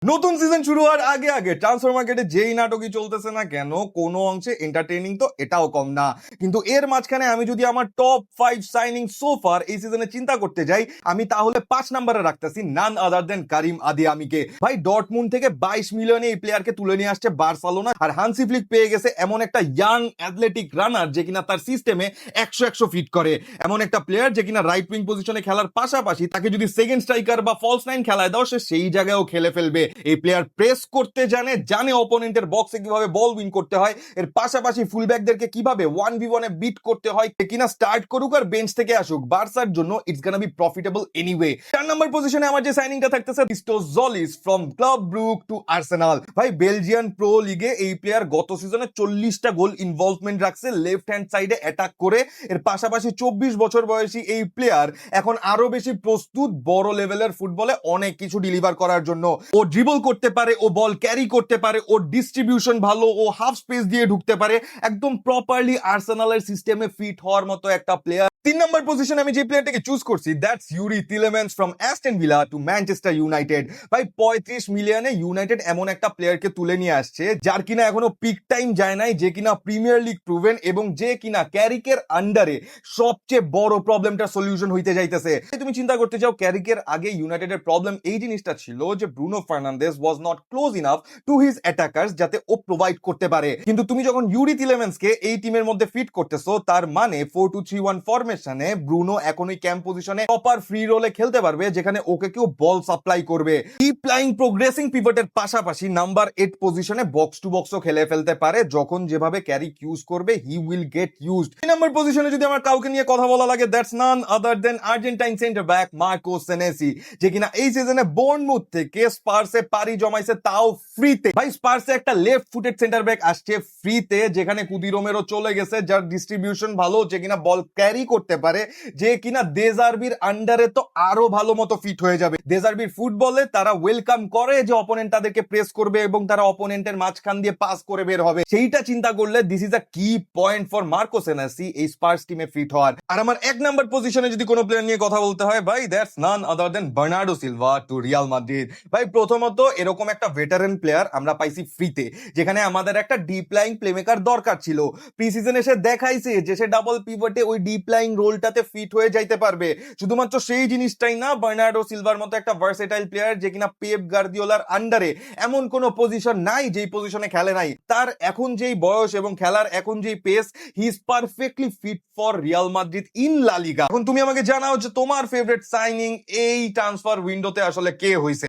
নতুন সিজন শুরু হওয়ার আগে আগে ট্রান্সফার মার্কেটে যেই নাটকই চলতেছে না কেন কোনো অংশে এন্টারটেইনিং তো এটাও কম না। কিন্তু এর মাঝখানে আমি যদি আমার টপ 5 সাইনিং সোফার এই সিজনে চিন্তা করতে যাই, আমি তাহলে 5 নম্বরে রাখতেছি নান আদার দেন কারিম আদিয়ামিকে। ভাই ডর্টমুন্ড থেকে 22 মিলিয়নে এই প্লেয়ারকে তুলে নিয়ে আসছে বার্সেলোনা, আর হান্সি ফ্লিক পেয়ে গেছে এমন একটা ইয়াং অ্যাথলেটিক রানার যে কিনা তার সিস্টেমে 100 ফিট করে, এমন একটা প্লেয়ার যে কিনা রাইট উইং পজিশনে খেলার পাশাপাশি তাকে যদি সেকেন্ড স্ট্রাইকার বা ফলস নাইন খেলায় দাও সে সেই জায়গায়ও খেলে ফেলবে। এই প্লেয়ার প্রেস করতে জানে, জানে অপোনেন্টের বক্সে কিভাবে বল উইন করতে হয়, এর পাশাপাশি ফুলব্যাকদেরকে কিভাবে 1v1 এ বিট করতে হয়। কিনা স্টার্ট করুক আর বেঞ্চ থেকে আসুক, বার্সার জন্য it's gonna be profitable anyway. 4 number পজিশনে আমার যে সাইনিংটা থাকতেছে Christos Tzolis from club Brugge to Arsenal. ভাই বেলজিয়ান প্রো লিগে এই প্লেয়ার গত সিজনে 40টা গোল ইনভলভমেন্ট রাখছে লেফট হ্যান্ড সাইডে অ্যাটাক করে। এর পাশাপাশি 24 বছর বয়সী এই প্লেয়ার এখন আরো বেশি প্রস্তুত বড় লেভেলের ফুটবলে অনেক কিছু ডেলিভার করার জন্য। ও ড্রিবল করতে পারে, ও বল ক্যারি করতে পারে, ও ডিস্ট্রিবিউশন ভালো, ও হাফ স্পেস দিয়ে ঢুকতে পারে, একদম প্রপারলি আর্সেনালের সিস্টেমে ফিট হওয়ার মতো একটা প্লেয়ার। 3 নম্বর পজিশনে আমি যে প্লেয়ারটাকে চুজ করছি that's Youri Tielemans from Aston Villa to Manchester United. ভাই 35 মিলিয়নে ইউনাইটেড এমন একটা প্লেয়ারকে তুলে নিয়ে আসছে যার কিনা এখনো পিক টাইম যায় নাই, যে কিনা প্রিমিয়ার লিগ প্রুভেন এবং যে কিনা ক্যারিকের আন্ডারে সবচেয়ে বড় প্রবলেমটার সলিউশন হইতে যাইতেছে। তুমি চিন্তা করতে চাও ক্যারিকের আগে ইউনাইটেডের প্রবলেম এই জিনিসটা ছিল যে Bruno Fernandes was not close enough to his attackers যাতে ও প্রোভাইড করতে পারে। কিন্তু তুমি যখন ইউরি টিলেম্যান্সকে এই টিমের মধ্যে ফিট করতেছো, তার মানে 4-2-3-1 ফরমেশনে ব্রুনো এখন ওই ক্যাম্প পজিশনে প্রপার ফ্রি রোলে খেলতে পারবে, যেখানে ওকে কেউ বল সাপ্লাই করবে। ডিপ লাইং প্রোগ্রেসিং পিভটের পাশাপাশি নাম্বার 8 পজিশনে বক্স টু বক্সও খেলে ফেলতে পারে, যখন যেভাবে ক্যারি ইউজ করবে he will get used. 3 number পজিশনে যদি আমার কাউকে নিয়ে কথা বলা লাগে that's none other than Argentine centre back Marco Senesi, যে কিনা এই সিজনে বোর্নমুথ থেকে স্পার্সে পারি জমাইছে, তাও ফ্রিতে। ভাই স্পার্সে একটা লেফট ফুটেড সেন্টার ব্যাক আসছে ফ্রিতে, যেখানে কুদি রোমেরো চলে গেছে, যার ডিস্ট্রিবিউশন ভালো, যে কিনা বল ক্যারি করতে পারে, যে কিনা দেজারবির আন্ডারে তো আরো ভালো মতো ফিট হয়ে যাবে। দেজারবির ফুটবলে তারা ওয়েলকাম করে যে অপোনেন্ট তাদেরকে প্রেস করবে এবং তারা অপোনেন্টের মাঝখান দিয়ে পাস করে বের হবে। সেইটা চিন্তা করলে দিস ইজ আ কি পয়েন্ট ফর মার্কো সেনেসি এই স্পার্স টিমে ফিট হওয়ার। আর আমার 1 নাম্বার পজিশনে যদি কোনো প্লেয়ার নিয়ে কথা বলতে হয় ভাই that's none other than Bernardo Silva to Real Madrid. ভাই প্রথমত এরকম একটা ভেটারেন প্লেয়ার আমরা পাইছি ফ্রিতে, যেখানে আমাদের একটা ডিপ লাইং প্লেমেকার দরকার ছিল। প্রি সিজন এসে দেখাইছে যে সে ডাবল পিভটে ওই ডিপ লাইং রোলটাতে ফিট হয়ে যাইতে পারবে। শুধুমাত্র সেই জিনিসটাই না, বার্নার্ডো সিলভার মতো একটা ভার্সেটাইল প্লেয়ার যে কিনা পেপ গার্দিওলার আন্ডারে এমন কোন পজিশন নাই যেই পজিশনে খেলে নাই। তার এখন যেই বয়স এবং খেলার এখন যেই pace, he is perfectly fit for Real Madrid in La Liga. এখন তুমি আমাকে জানাও যে তোমার ফেভারিট সাইনিং এই ট্রান্সফার উইন্ডোতে আসলে কে হইছে।